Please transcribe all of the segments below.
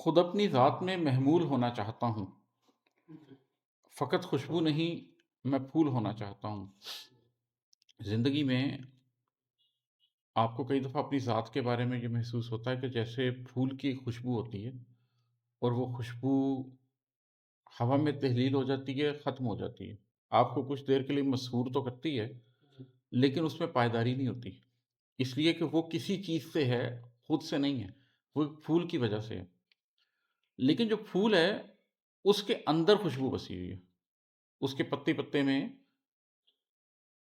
خود اپنی ذات میں محمول ہونا چاہتا ہوں، فقط خوشبو نہیں، میں پھول ہونا چاہتا ہوں۔ زندگی میں آپ کو کئی دفعہ اپنی ذات کے بارے میں یہ محسوس ہوتا ہے کہ جیسے پھول کی خوشبو ہوتی ہے اور وہ خوشبو ہوا میں تحلیل ہو جاتی ہے، ختم ہو جاتی ہے۔ آپ کو کچھ دیر کے لیے مسحور تو کرتی ہے، لیکن اس میں پائیداری نہیں ہوتی، اس لیے کہ وہ کسی چیز سے ہے، خود سے نہیں ہے، وہ ایک پھول کی وجہ سے ہے۔ لیکن جو پھول ہے، اس کے اندر خوشبو بسی ہوئی ہے، اس کے پتے پتے میں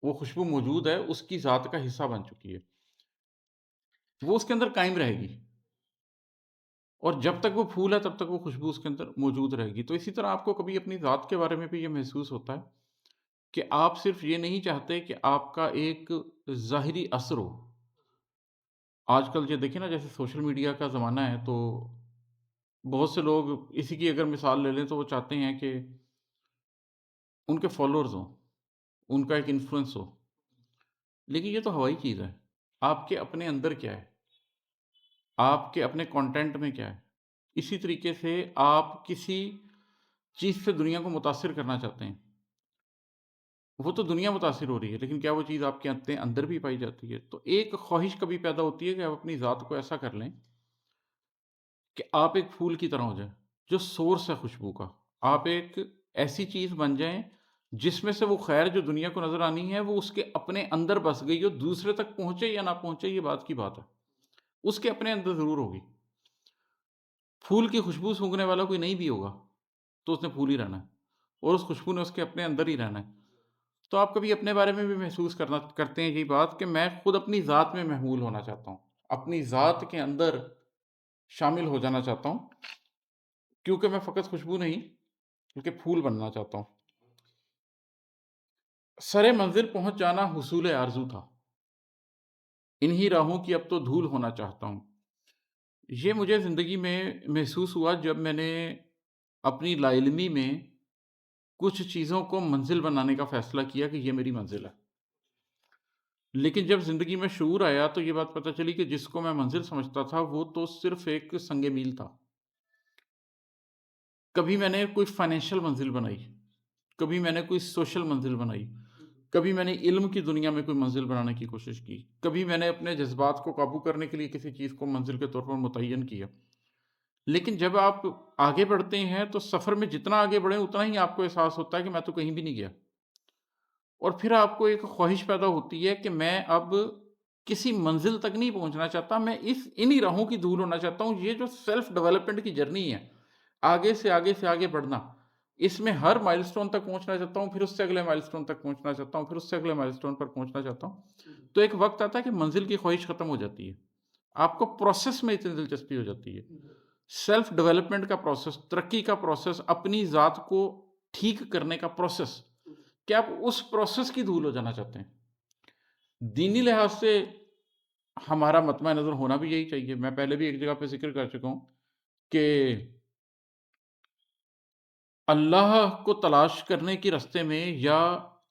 وہ خوشبو موجود ہے، اس کی ذات کا حصہ بن چکی ہے، وہ اس کے اندر قائم رہے گی، اور جب تک وہ پھول ہے تب تک وہ خوشبو اس کے اندر موجود رہے گی۔ تو اسی طرح آپ کو کبھی اپنی ذات کے بارے میں بھی یہ محسوس ہوتا ہے کہ آپ صرف یہ نہیں چاہتے کہ آپ کا ایک ظاہری اثر ہو۔ آج کل یہ دیکھیں نا، جیسے سوشل میڈیا کا زمانہ ہے، تو بہت سے لوگ اسی کی اگر مثال لے لیں تو وہ چاہتے ہیں کہ ان کے فالوورز ہوں، ان کا ایک انفلوئنس ہو، لیکن یہ تو ہوائی چیز ہے۔ آپ کے اپنے اندر کیا ہے، آپ کے اپنے کانٹینٹ میں کیا ہے؟ اسی طریقے سے آپ کسی چیز سے دنیا کو متاثر کرنا چاہتے ہیں، وہ تو دنیا متاثر ہو رہی ہے، لیکن کیا وہ چیز آپ کے اپنے اندر بھی پائی جاتی ہے؟ تو ایک خواہش کبھی پیدا ہوتی ہے کہ آپ اپنی ذات کو ایسا کر لیں کہ آپ ایک پھول کی طرح ہو جائیں، جو سورس ہے خوشبو کا۔ آپ ایک ایسی چیز بن جائیں جس میں سے وہ خیر جو دنیا کو نظر آنی ہے، وہ اس کے اپنے اندر بس گئی ہو، دوسرے تک پہنچے یا نہ پہنچے یہ بات کی بات ہے، اس کے اپنے اندر ضرور ہوگی۔ پھول کی خوشبو سونگھنے والا کوئی نہیں بھی ہوگا تو اس نے پھول ہی رہنا ہے، اور اس خوشبو نے اس کے اپنے اندر ہی رہنا ہے۔ تو آپ کبھی اپنے بارے میں بھی محسوس کرتے ہیں یہی بات کہ میں خود اپنی ذات میں محمول ہونا چاہتا ہوں، اپنی ذات کے اندر شامل ہو جانا چاہتا ہوں، کیونکہ میں فقط خوشبو نہیں بلکہ پھول بننا چاہتا ہوں۔ سرے منزل پہنچ جانا حصول آرزو تھا، انہی راہوں کی اب تو دھول ہونا چاہتا ہوں۔ یہ مجھے زندگی میں محسوس ہوا جب میں نے اپنی لا علمی میں کچھ چیزوں کو منزل بنانے کا فیصلہ کیا کہ یہ میری منزل ہے، لیکن جب زندگی میں شعور آیا تو یہ بات پتہ چلی کہ جس کو میں منزل سمجھتا تھا وہ تو صرف ایک سنگ میل تھا۔ کبھی میں نے کوئی فائنینشیل منزل بنائی، کبھی میں نے کوئی سوشل منزل بنائی، کبھی میں نے علم کی دنیا میں کوئی منزل بنانے کی کوشش کی، کبھی میں نے اپنے جذبات کو قابو کرنے کے لیے کسی چیز کو منزل کے طور پر متعین کیا۔ لیکن جب آپ آگے بڑھتے ہیں تو سفر میں جتنا آگے بڑھیں اتنا ہی آپ کو احساس ہوتا ہے کہ میں تو کہیں بھی نہیں گیا، اور پھر آپ کو ایک خواہش پیدا ہوتی ہے کہ میں اب کسی منزل تک نہیں پہنچنا چاہتا، میں انہی راہوں کی دھول ہونا چاہتا ہوں۔ یہ جو سیلف ڈیولپمنٹ کی جرنی ہے، آگے سے آگے سے آگے بڑھنا، اس میں ہر مائل سٹون تک پہنچنا چاہتا ہوں، پھر اس سے اگلے مائل سٹون تک پہنچنا چاہتا ہوں، پھر اس سے اگلے مائل سٹون پر پہنچنا چاہتا ہوں۔ تو ایک وقت آتا ہے کہ منزل کی خواہش ختم ہو جاتی ہے، آپ کو پروسیس میں اتنی دلچسپی ہو جاتی ہے، سیلف ڈیولپمنٹ کا پروسیس، ترقی کا پروسیس، اپنی ذات کو ٹھیک کرنے کا پروسیس، کہ آپ اس پروسیس کی دھول ہو جانا چاہتے ہیں۔ دینی لحاظ سے ہمارا مطمع نظر ہونا بھی یہی چاہیے۔ میں پہلے بھی ایک جگہ پہ ذکر کر چکا ہوں کہ اللہ کو تلاش کرنے کے راستے میں، یا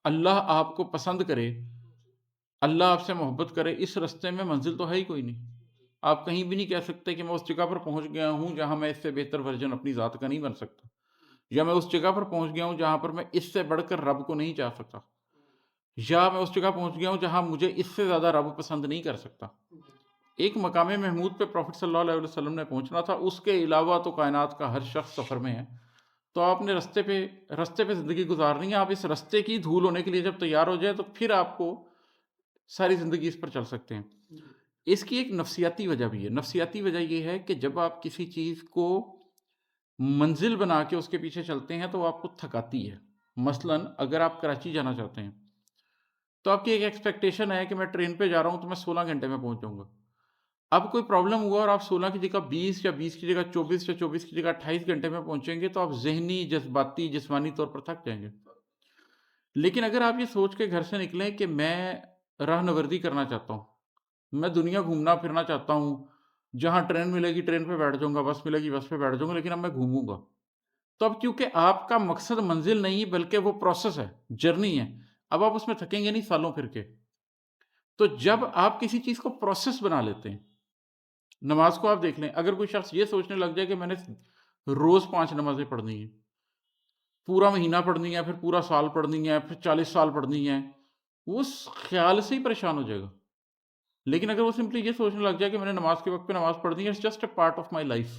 اللہ آپ کو پسند کرے، اللہ آپ سے محبت کرے، اس راستے میں منزل تو ہے ہی کوئی نہیں۔ آپ کہیں بھی نہیں کہہ سکتے کہ میں اس جگہ پر پہنچ گیا ہوں جہاں میں اس سے بہتر ورژن اپنی ذات کا نہیں بن سکتا، یا میں اس جگہ پر پہنچ گیا ہوں جہاں پر میں اس سے بڑھ کر رب کو نہیں چاہ سکتا، یا میں اس جگہ پہنچ گیا ہوں جہاں مجھے اس سے زیادہ رب پسند نہیں کر سکتا۔ ایک مقام محمود پہ پروفٹ صلی اللہ علیہ وسلم نے پہنچنا تھا، اس کے علاوہ تو کائنات کا ہر شخص سفر میں ہے۔ تو آپ نے رستے پہ زندگی گزارنی ہے، آپ اس رستے کی دھول ہونے کے لیے جب تیار ہو جائے تو پھر آپ کو ساری زندگی اس پر چل سکتے ہیں۔ اس کی ایک نفسیاتی وجہ بھی ہے۔ نفسیاتی وجہ یہ ہے کہ جب آپ کسی چیز کو منزل بنا کے اس کے پیچھے چلتے ہیں تو وہ آپ کو تھکاتی ہے۔ مثلاً اگر آپ کراچی جانا چاہتے ہیں تو آپ کی ایک ایکسپیکٹیشن ہے کہ میں ٹرین پہ جا رہا ہوں تو میں 16 گھنٹے میں پہنچ جاؤں گا۔ اب کوئی پرابلم ہوا اور آپ 16 کی جگہ 20، یا 20 کی جگہ 24، یا 24 کی جگہ 28 گھنٹے میں پہنچیں گے تو آپ ذہنی، جذباتی، جسمانی طور پر تھک جائیں گے۔ لیکن اگر آپ یہ سوچ کے گھر سے نکلیں کہ میں راہنوردی کرنا چاہتا ہوں، میں دنیا گھومنا پھرنا چاہتا ہوں، جہاں ٹرین ملے گی ٹرین پہ بیٹھ جاؤں گا، بس ملے گی بس پہ بیٹھ جاؤں گا، لیکن اب میں گھوموں گا، تو اب کیونکہ آپ کا مقصد منزل نہیں بلکہ وہ پروسیس ہے، جرنی ہے، اب آپ اس میں تھکیں گے نہیں سالوں پھر کے۔ تو جب آپ کسی چیز کو پروسیس بنا لیتے ہیں، نماز کو آپ دیکھ لیں، اگر کوئی شخص یہ سوچنے لگ جائے کہ میں نے روز 5 نمازیں پڑھنی ہیں، پورا مہینہ پڑھنی ہے، پھر پورا سال پڑھنی ہے، پھر 40 سال پڑھنی ہے، وہ اس خیال سے ہی پریشان ہو جائے گا۔ لیکن اگر وہ سمپلی یہ سوچنے لگ جائے کہ میں نے نماز کے وقت پہ نماز پڑھنی ہے، it's just a part of my life,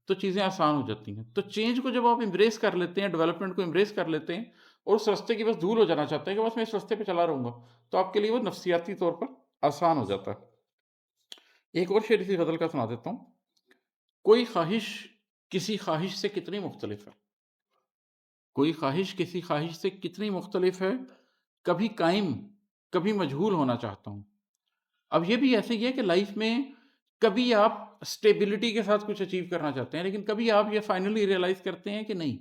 تو چیزیں آسان ہو جاتی ہیں۔ تو چینج کو جب آپ امبریس کر لیتے ہیں، ڈیولپمنٹ کو امبریس کر لیتے ہیں اور اس راستے کی بس دور ہو جانا چاہتے ہیں کہ بس میں اس راستے پہ چلا رہوں گا، تو آپ کے لیے وہ نفسیاتی طور پر آسان ہو جاتا ہے۔ ایک اور شعر اسی غزل کا سنا دیتا ہوں۔ کوئی خواہش کسی خواہش سے کتنی مختلف ہے، کوئی خواہش کسی خواہش سے کتنی مختلف ہے، کبھی قائم کبھی مجہول ہونا چاہتا ہوں۔ اب یہ بھی ایسے ہی ہے کہ لائف میں کبھی آپ اسٹیبلٹی کے ساتھ کچھ اچیو کرنا چاہتے ہیں، لیکن کبھی آپ یہ فائنلی ریئلائز کرتے ہیں کہ نہیں،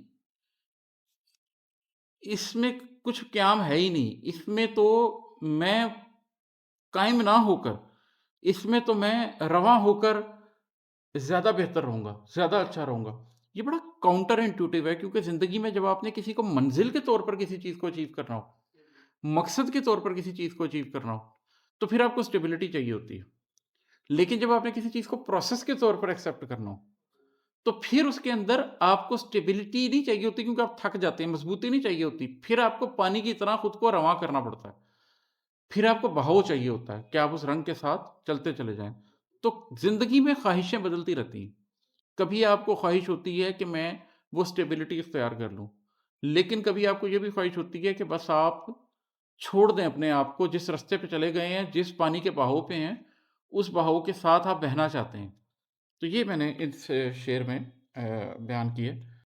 اس میں کچھ قیام ہے ہی نہیں، اس میں تو میں قائم نہ ہو کر، اس میں تو میں رواں ہو کر زیادہ بہتر رہوں گا، زیادہ اچھا رہوں گا۔ یہ بڑا کاؤنٹر انٹیوٹیو ہے، کیونکہ زندگی میں جب آپ نے کسی کو منزل کے طور پر کسی چیز کو اچیو کرنا ہو، مقصد کے طور پر کسی چیز کو اچیو کرنا ہو، تو پھر آپ کو اسٹیبلٹی چاہیے ہوتی ہے۔ لیکن جب آپ نے کسی چیز کو پروسیس کے طور پر ایکسیپٹ کرنا ہو، تو پھر اس کے اندر آپ کو اسٹیبلٹی نہیں چاہیے ہوتی، کیونکہ آپ تھک جاتے ہیں، مضبوطی نہیں چاہیے ہوتی، پھر آپ کو پانی کی طرح خود کو رواں کرنا پڑتا ہے، پھر آپ کو بہاؤ چاہیے ہوتا ہے کہ آپ اس رنگ کے ساتھ چلتے چلے جائیں۔ تو زندگی میں خواہشیں بدلتی رہتی ہیں، کبھی آپ کو خواہش ہوتی ہے کہ میں وہ اسٹیبلٹی اختیار کر لوں، لیکن کبھی آپ کو یہ بھی خواہش ہوتی ہے کہ بس آپ چھوڑ دیں اپنے آپ کو، جس راستے پہ چلے گئے ہیں، جس پانی کے بہاؤ پہ ہیں، اس بہاؤ کے ساتھ آپ بہنا چاہتے ہیں۔ تو یہ میں نے اس شعر میں بیان کی ہے۔